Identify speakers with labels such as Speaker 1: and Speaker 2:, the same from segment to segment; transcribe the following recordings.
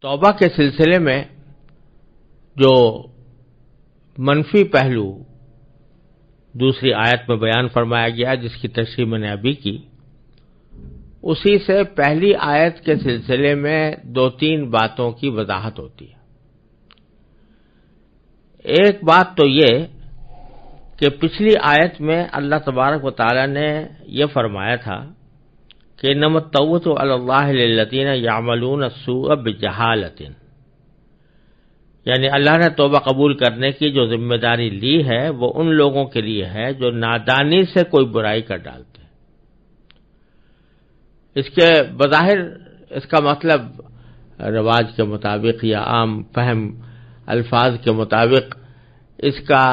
Speaker 1: توبہ کے سلسلے میں جو منفی پہلو دوسری آیت میں بیان فرمایا گیا جس کی تشریح میں نے ابھی کی، اسی سے پہلی آیت کے سلسلے میں دو تین باتوں کی وضاحت ہوتی ہے۔ ایک بات تو یہ کہ پچھلی آیت میں اللہ تبارک و تعالی نے یہ فرمایا تھا کہ انما التوبۃ علی اللہ للذین یعملون السوء بجہالۃ، یعنی اللہ نے توبہ قبول کرنے کی جو ذمہ داری لی ہے وہ ان لوگوں کے لیے ہے جو نادانی سے کوئی برائی کر ڈالتے ہیں۔ اس کے بظاہر اس کا مطلب رواج کے مطابق یا عام فہم الفاظ کے مطابق اس کا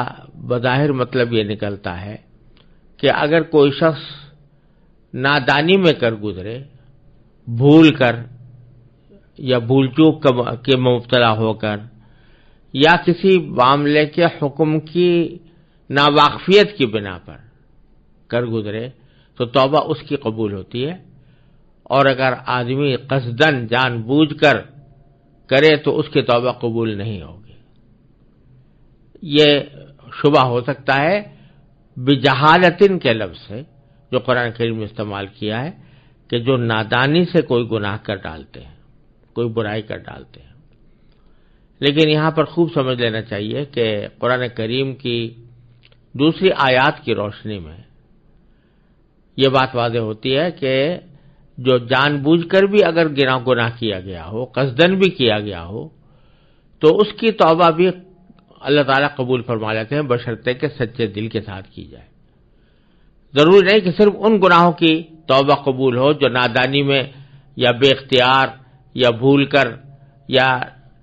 Speaker 1: بظاہر مطلب یہ نکلتا ہے کہ اگر کوئی شخص نادانی میں کر گزرے، بھول کر یا بھول چوک کے مبتلا ہو کر یا کسی معاملے کے حکم کی ناواقفیت کی بنا پر کر گزرے تو توبہ اس کی قبول ہوتی ہے، اور اگر آدمی قصدن جان بوجھ کر کرے تو اس کی توبہ قبول نہیں ہوگی۔ یہ شبہ ہو سکتا ہے بجہالتن کے لفظ سے جو قرآن کریم نے استعمال کیا ہے کہ جو نادانی سے کوئی گناہ کر ڈالتے ہیں، کوئی برائی کر ڈالتے ہیں، لیکن یہاں پر خوب سمجھ لینا چاہیے کہ قرآن کریم کی دوسری آیات کی روشنی میں یہ بات واضح ہوتی ہے کہ جو جان بوجھ کر بھی اگر گناہ کیا گیا ہو، قصدن بھی کیا گیا ہو، تو اس کی توبہ بھی اللہ تعالیٰ قبول فرما لیتے ہیں بشرطے کہ سچے دل کے ساتھ کی جائے۔ ضروری نہیں کہ صرف ان گناہوں کی توبہ قبول ہو جو نادانی میں یا بے اختیار یا بھول کر یا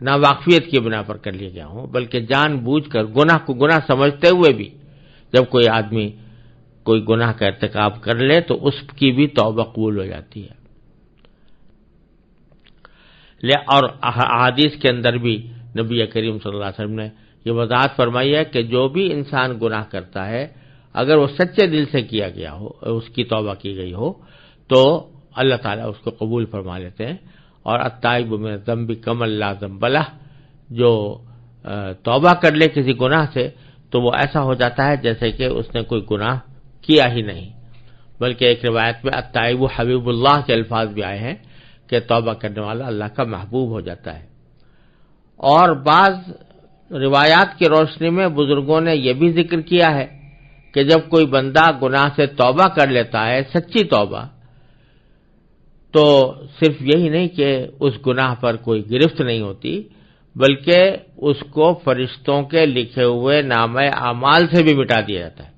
Speaker 1: ناواقفیت کی بنا پر کر لیے گیا ہوں، بلکہ جان بوجھ کر گناہ کو گناہ سمجھتے ہوئے بھی جب کوئی آدمی کوئی گناہ کا ارتکاب کر لے تو اس کی بھی توبہ قبول ہو جاتی ہے۔ اور احادیث کے اندر بھی نبی کریم صلی اللہ علیہ وسلم نے یہ وضاحت فرمائی ہے کہ جو بھی انسان گناہ کرتا ہے اگر وہ سچے دل سے کیا گیا ہو، اس کی توبہ کی گئی ہو، تو اللہ تعالیٰ اس کو قبول فرما لیتے ہیں۔ اور التائب من الذنب کمن لا ذنب لہ، جو توبہ کر لے کسی گناہ سے تو وہ ایسا ہو جاتا ہے جیسے کہ اس نے کوئی گناہ کیا ہی نہیں۔ بلکہ ایک روایت میں التائب حبیب اللہ کے الفاظ بھی آئے ہیں کہ توبہ کرنے والا اللہ کا محبوب ہو جاتا ہے۔ اور بعض روایات کی روشنی میں بزرگوں نے یہ بھی ذکر کیا ہے کہ جب کوئی بندہ گناہ سے توبہ کر لیتا ہے، سچی توبہ، تو صرف یہی نہیں کہ اس گناہ پر کوئی گرفت نہیں ہوتی بلکہ اس کو فرشتوں کے لکھے ہوئے نامہ اعمال سے بھی مٹا دیا جاتا ہے،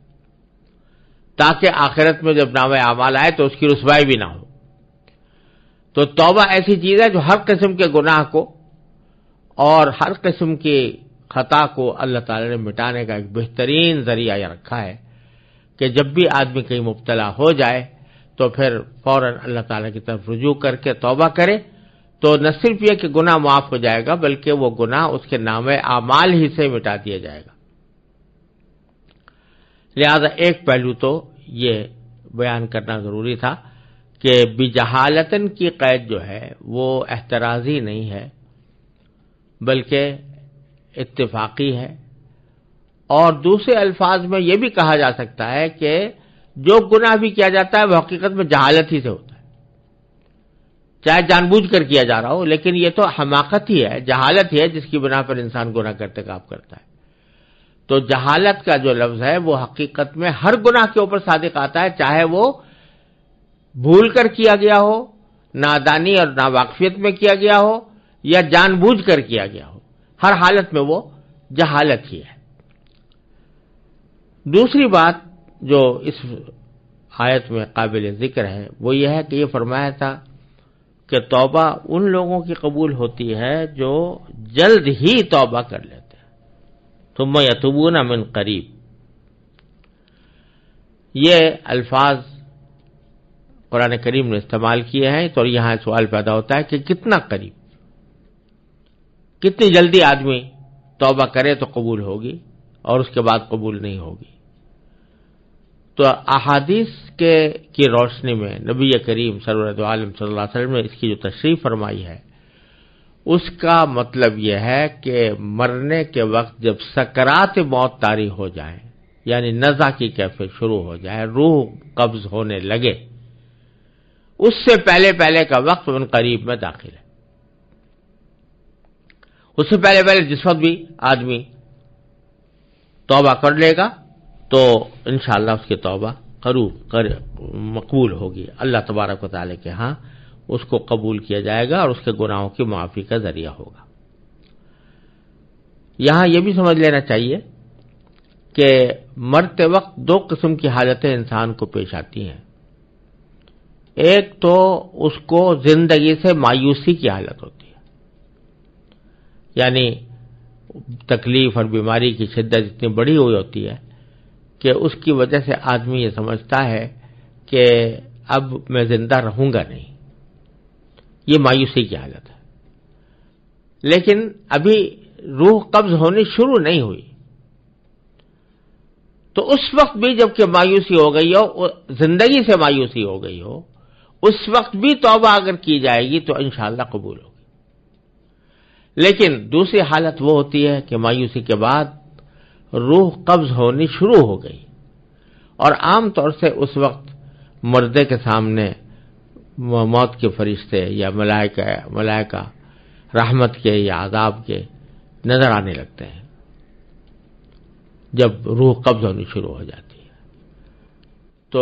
Speaker 1: تاکہ آخرت میں جب نامہ اعمال آئے تو اس کی رسوائی بھی نہ ہو۔ تو توبہ ایسی چیز ہے جو ہر قسم کے گناہ کو اور ہر قسم کی خطا کو اللہ تعالی نے مٹانے کا ایک بہترین ذریعہ یہ رکھا ہے کہ جب بھی آدمی کہیں مبتلا ہو جائے تو پھر فوراً اللہ تعالیٰ کی طرف رجوع کر کے توبہ کرے، تو نہ صرف یہ کہ گناہ معاف ہو جائے گا بلکہ وہ گناہ اس کے نامہ اعمال ہی سے مٹا دیا جائے گا۔ لہذا ایک پہلو تو یہ بیان کرنا ضروری تھا کہ بجہالتن کی قید جو ہے وہ احترازی نہیں ہے بلکہ اتفاقی ہے، اور دوسرے الفاظ میں یہ بھی کہا جا سکتا ہے کہ جو گناہ بھی کیا جاتا ہے وہ حقیقت میں جہالت ہی سے ہوتا ہے، چاہے جان بوجھ کر کیا جا رہا ہو، لیکن یہ تو حماقت ہی ہے، جہالت ہی ہے جس کی بنا پر انسان گناہ کا ارتکاب کرتا ہے۔ تو جہالت کا جو لفظ ہے وہ حقیقت میں ہر گناہ کے اوپر صادق آتا ہے، چاہے وہ بھول کر کیا گیا ہو، نادانی اور ناواقفیت میں کیا گیا ہو، یا جان بوجھ کر کیا گیا ہو، ہر حالت میں وہ جہالت ہی ہے۔ دوسری بات جو اس آیت میں قابل ذکر ہے وہ یہ ہے کہ یہ فرمایا تھا کہ توبہ ان لوگوں کی قبول ہوتی ہے جو جلد ہی توبہ کر لیتے ہیں، ثم یتوبون من قریب۔ یہ الفاظ قرآن کریم نے استعمال کیے ہیں تو یہاں سوال پیدا ہوتا ہے کہ کتنا قریب، کتنی جلدی آدمی توبہ کرے تو قبول ہوگی اور اس کے بعد قبول نہیں ہوگی۔ تو احادیث کی روشنی میں نبی کریم سرورت عالم صلی اللہ علیہ وسلم نے اس کی جو تشریح فرمائی ہے اس کا مطلب یہ ہے کہ مرنے کے وقت جب سکرات موت طاری ہو جائیں، یعنی نزع کی کیفیت شروع ہو جائے، روح قبض ہونے لگے، اس سے پہلے پہلے کا وقت ان قریب میں داخل ہے۔ اس سے پہلے پہلے جس وقت بھی آدمی توبہ کر لے گا تو انشاءاللہ اس کی توبہ مقبول ہوگی، اللہ تبارک و تعالی کے ہاں اس کو قبول کیا جائے گا اور اس کے گناہوں کی معافی کا ذریعہ ہوگا۔ یہاں یہ بھی سمجھ لینا چاہیے کہ مرتے وقت دو قسم کی حالتیں انسان کو پیش آتی ہیں۔ ایک تو اس کو زندگی سے مایوسی کی حالت ہوتی ہے، یعنی تکلیف اور بیماری کی شدت اتنی بڑی ہوئی ہوتی ہے کہ اس کی وجہ سے آدمی یہ سمجھتا ہے کہ اب میں زندہ رہوں گا نہیں، یہ مایوسی کی حالت ہے۔ لیکن ابھی روح قبض ہونی شروع نہیں ہوئی، تو اس وقت بھی جب کہ مایوسی ہو گئی ہو، زندگی سے مایوسی ہو گئی ہو، اس وقت بھی توبہ اگر کی جائے گی تو انشاءاللہ قبول ہوگی۔ لیکن دوسری حالت وہ ہوتی ہے کہ مایوسی کے بعد روح قبض ہونی شروع ہو گئی، اور عام طور سے اس وقت مردے کے سامنے موت کے فرشتے یا ملائکہ رحمت کے یا عذاب کے نظر آنے لگتے ہیں جب روح قبض ہونی شروع ہو جاتی ہے۔ تو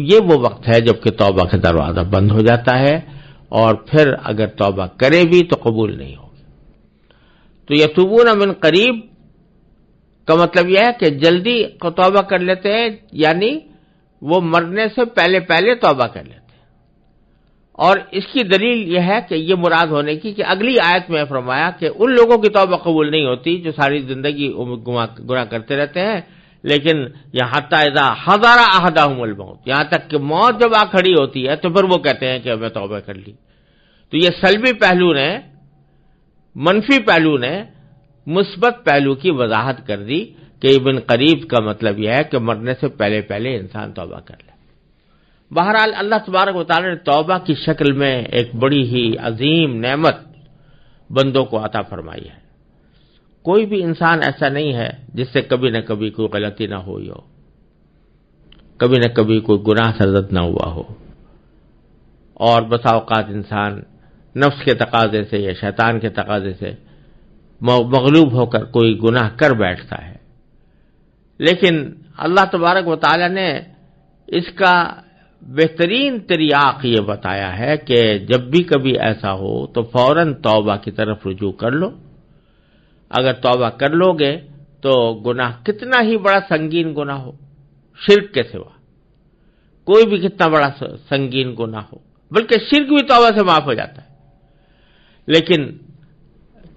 Speaker 1: یہ وہ وقت ہے جب کہ توبہ کا دروازہ بند ہو جاتا ہے، اور پھر اگر توبہ کرے بھی تو قبول نہیں ہوگی۔ تو یتوبون من قریب کا مطلب یہ ہے کہ جلدی توبہ کر لیتے ہیں، یعنی وہ مرنے سے پہلے پہلے توبہ کر لیتے ہیں۔ اور اس کی دلیل یہ ہے کہ یہ مراد ہونے کی کہ اگلی آیت میں فرمایا کہ ان لوگوں کی توبہ قبول نہیں ہوتی جو ساری زندگی گناہ کرتے رہتے ہیں، لیکن یہاں حتی اذا حضر احدہم الموت، یہاں تک کہ موت جب آ کھڑی ہوتی ہے تو پھر وہ کہتے ہیں کہ میں توبہ کر لی۔ تو یہ سلبی پہلو نے، منفی پہلو نے مثبت پہلو کی وضاحت کر دی کہ ابن قریب کا مطلب یہ ہے کہ مرنے سے پہلے پہلے انسان توبہ کر لے۔ بہرحال اللہ تبارک و تعالی نے توبہ کی شکل میں ایک بڑی ہی عظیم نعمت بندوں کو عطا فرمائی ہے۔ کوئی بھی انسان ایسا نہیں ہے جس سے کبھی نہ کبھی کوئی غلطی نہ ہوئی ہو، کبھی نہ کبھی کوئی گناہ سرزد نہ ہوا ہو، اور بسا اوقات انسان نفس کے تقاضے سے یا شیطان کے تقاضے سے مغلوب ہو کر کوئی گناہ کر بیٹھتا ہے۔ لیکن اللہ تبارک و تعالی نے اس کا بہترین طریق یہ بتایا ہے کہ جب بھی کبھی ایسا ہو تو فوراً توبہ کی طرف رجوع کر لو۔ اگر توبہ کر لو گے تو گناہ کتنا ہی بڑا سنگین گناہ ہو، شرک کے سوا کوئی بھی کتنا بڑا سنگین گناہ ہو، بلکہ شرک بھی توبہ سے معاف ہو جاتا ہے، لیکن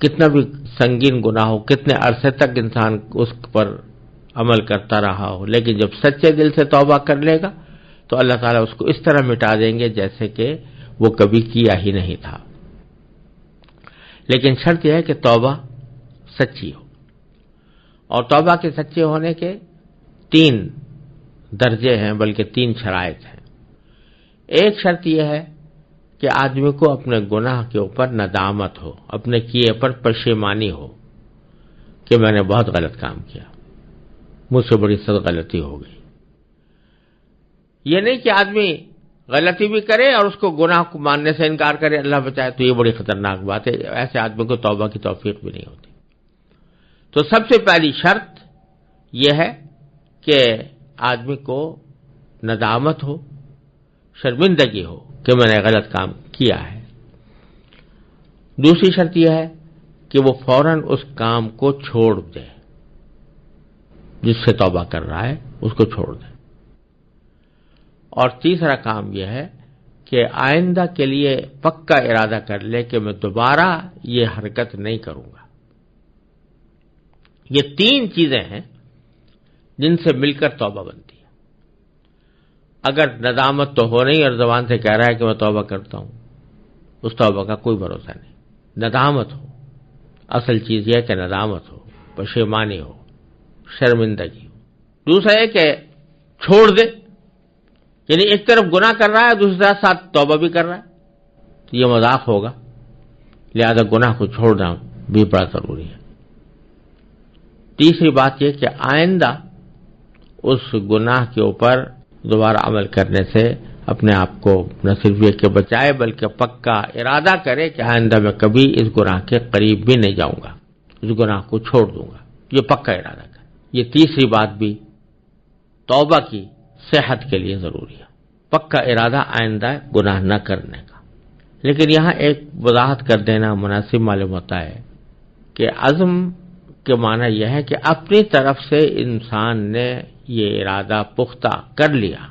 Speaker 1: کتنا بھی سنگین گناہ ہو، کتنے عرصے تک انسان اس پر عمل کرتا رہا ہو، لیکن جب سچے دل سے توبہ کر لے گا تو اللہ تعالیٰ اس کو اس طرح مٹا دیں گے جیسے کہ وہ کبھی کیا ہی نہیں تھا۔ لیکن شرط یہ ہے کہ توبہ سچی ہو، اور توبہ کے سچے ہونے کے 3 درجے ہیں، بلکہ 3 شرائط ہیں۔ ایک شرط یہ ہے کہ آدمی کو اپنے گناہ کے اوپر ندامت ہو، اپنے کیے پر پشیمانی ہو کہ میں نے بہت غلط کام کیا، مجھ سے بڑی سخت غلطی ہو گئی۔ یہ نہیں کہ آدمی غلطی بھی کرے اور اس کو گناہ کو ماننے سے انکار کرے، اللہ بچائے، تو یہ بڑی خطرناک بات ہے، ایسے آدمی کو توبہ کی توفیق بھی نہیں ہوتی۔ تو سب سے پہلی شرط یہ ہے کہ آدمی کو ندامت ہو، شرمندگی ہو کہ میں نے غلط کام کیا ہے۔ دوسری شرط یہ ہے کہ وہ فوراً اس کام کو چھوڑ دے، جس سے توبہ کر رہا ہے اس کو چھوڑ دے۔ اور تیسرا کام یہ ہے کہ آئندہ کے لیے پکا ارادہ کر لے کہ میں دوبارہ یہ حرکت نہیں کروں گا۔ یہ 3 چیزیں ہیں جن سے مل کر توبہ بنتی ہے۔ اگر ندامت تو ہو نہیں اور زبان سے کہہ رہا ہے کہ میں توبہ کرتا ہوں، اس توبہ کا کوئی بھروسہ نہیں۔ ندامت ہو، اصل چیز یہ ہے کہ ندامت ہو، پشیمانی ہو، شرمندگی ہو۔ دوسرا ہے کہ چھوڑ دے، یعنی ایک طرف گناہ کر رہا ہے، دوسری طرف ساتھ توبہ بھی کر رہا ہے، تو یہ مذاق ہوگا۔ لہذا گناہ کو چھوڑنا بھی بڑا ضروری ہے۔ تیسری بات یہ کہ آئندہ اس گناہ کے اوپر دوبارہ عمل کرنے سے اپنے آپ کو نہ صرف یہ کہ بچائے بلکہ پکا ارادہ کرے کہ آئندہ میں کبھی اس گناہ کے قریب بھی نہیں جاؤں گا، اس گناہ کو چھوڑ دوں گا، یہ پکا ارادہ کرے۔ یہ تیسری بات بھی توبہ کی صحت کے لیے ضروری ہے، پکا ارادہ آئندہ گناہ نہ کرنے کا۔ لیکن یہاں ایک وضاحت کر دینا مناسب معلوم ہوتا ہے کہ عزم کے معنی یہ ہے کہ اپنی طرف سے انسان نے یہ ارادہ پختہ کر لیا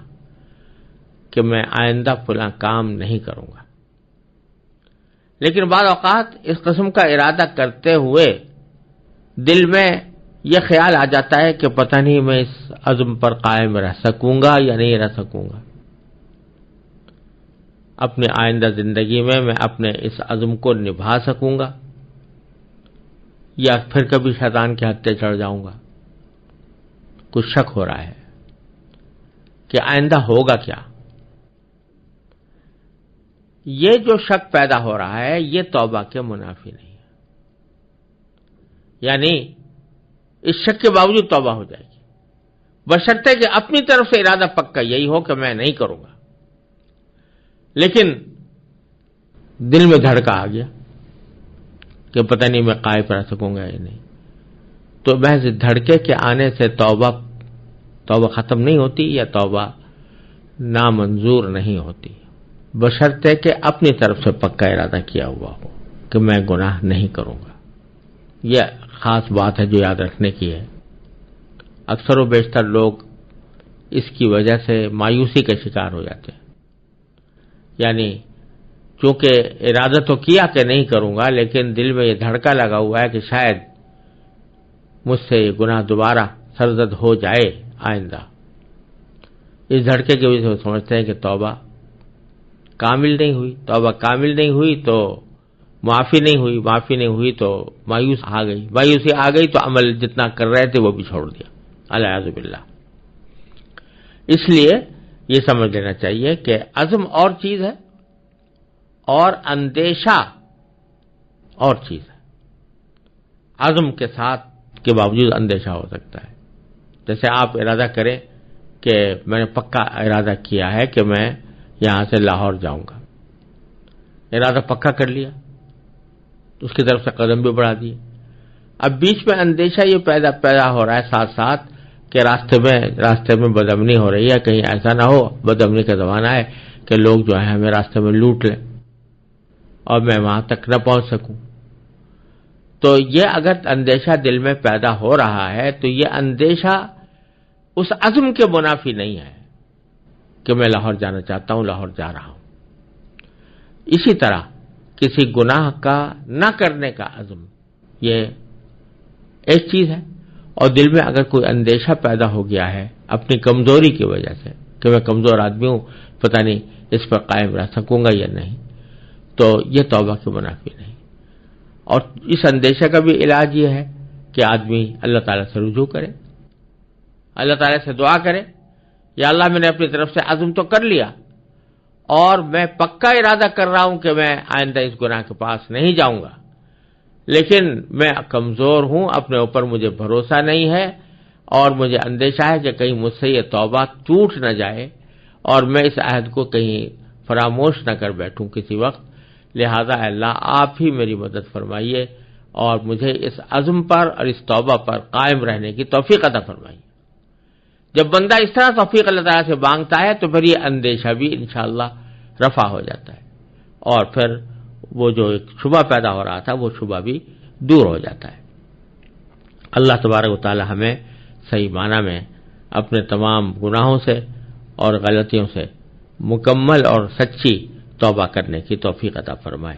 Speaker 1: کہ میں آئندہ فلاں کام نہیں کروں گا۔ لیکن بعض اوقات اس قسم کا ارادہ کرتے ہوئے دل میں یہ خیال آ جاتا ہے کہ پتہ نہیں میں اس عزم پر قائم رہ سکوں گا یا نہیں رہ سکوں گا، اپنی آئندہ زندگی میں اپنے اس عزم کو نبھا سکوں گا یا پھر کبھی شیطان کے ہتھے چڑھ جاؤں گا۔ کچھ شک ہو رہا ہے کہ آئندہ ہوگا کیا۔ یہ جو شک پیدا ہو رہا ہے یہ توبہ کے منافی نہیں ہے، یعنی اس شک کے باوجود توبہ ہو جائے گی، بشرطے کہ اپنی طرف سے ارادہ پکا یہی ہو کہ میں نہیں کروں گا، لیکن دل میں دھڑکا آ گیا کہ پتہ نہیں میں قائم رہ سکوں گا یا نہیں، تو محض دھڑکے کے آنے سے توبہ ختم نہیں ہوتی یا توبہ نامنظور نہیں ہوتی، بشرطے کہ اپنی طرف سے پکا ارادہ کیا ہوا ہو کہ میں گناہ نہیں کروں گا۔ یہ خاص بات ہے جو یاد رکھنے کی ہے۔ اکثر و بیشتر لوگ اس کی وجہ سے مایوسی کا شکار ہو جاتے ہیں، یعنی چونکہ ارادہ تو کیا کہ نہیں کروں گا لیکن دل میں یہ دھڑکا لگا ہوا ہے کہ شاید مجھ سے یہ گناہ دوبارہ سرزد ہو جائے آئندہ، اس دھڑکے کی وجہ سے وہ سمجھتے ہیں کہ توبہ کامل نہیں ہوئی، توبہ کامل نہیں ہوئی تو معافی نہیں ہوئی تو مایوسی آ گئی تو عمل جتنا کر رہے تھے وہ بھی چھوڑ دیا، العیاذ باللہ۔ اس لیے یہ سمجھ لینا چاہیے کہ عزم اور چیز ہے اور اندیشہ اور چیز ہے۔ عزم کے ساتھ کے باوجود اندیشہ ہو سکتا ہے، جیسے آپ ارادہ کریں کہ میں نے پکا ارادہ کیا ہے کہ میں یہاں سے لاہور جاؤں گا، ارادہ پکا کر لیا، اس کی طرف سے قدم بھی بڑھا دیے، اب بیچ میں اندیشہ یہ پیدا ہو رہا ہے ساتھ ساتھ کہ راستے میں بدامنی ہو رہی ہے، کہیں ایسا نہ ہو، بدامنی کا زمانہ ہے کہ لوگ جو ہے ہمیں راستے میں لوٹ لیں اور میں وہاں تک نہ پہنچ سکوں۔ تو یہ اگر اندیشہ دل میں پیدا ہو رہا ہے تو یہ اندیشہ اس عزم کے منافی نہیں ہے کہ میں لاہور جانا چاہتا ہوں، لاہور جا رہا ہوں۔ اسی طرح کسی گناہ کا نہ کرنے کا عزم یہ ایک چیز ہے، اور دل میں اگر کوئی اندیشہ پیدا ہو گیا ہے اپنی کمزوری کی وجہ سے کہ میں کمزور آدمی ہوں، پتہ نہیں اس پر قائم رہ سکوں گا یا نہیں، تو یہ توبہ کے منافی نہیں۔ اور اس اندیشہ کا بھی علاج یہ ہے کہ آدمی اللہ تعالیٰ سے رجوع کرے، اللہ تعالیٰ سے دعا کرے، یا اللہ میں نے اپنی طرف سے عزم تو کر لیا اور میں پکا ارادہ کر رہا ہوں کہ میں آئندہ اس گناہ کے پاس نہیں جاؤں گا، لیکن میں کمزور ہوں، اپنے اوپر مجھے بھروسہ نہیں ہے اور مجھے اندیشہ ہے کہ کہیں مجھ سے یہ توبہ ٹوٹ نہ جائے اور میں اس عہد کو کہیں فراموش نہ کر بیٹھوں کسی وقت، لہذا اللہ آپ ہی میری مدد فرمائیے اور مجھے اس عزم پر اور اس توبہ پر قائم رہنے کی توفیق عطا فرمائیے۔ جب بندہ اس طرح توفیق اللہ تعالیٰ سے مانگتا ہے تو پھر یہ اندیشہ بھی انشاءاللہ رفع ہو جاتا ہے اور پھر وہ جو ایک شبہ پیدا ہو رہا تھا وہ شبہ بھی دور ہو جاتا ہے۔ اللہ تبارک و تعالی ہمیں صحیح معنی میں اپنے تمام گناہوں سے اور غلطیوں سے مکمل اور سچی توبہ کرنے کی توفیق عطا فرمائے۔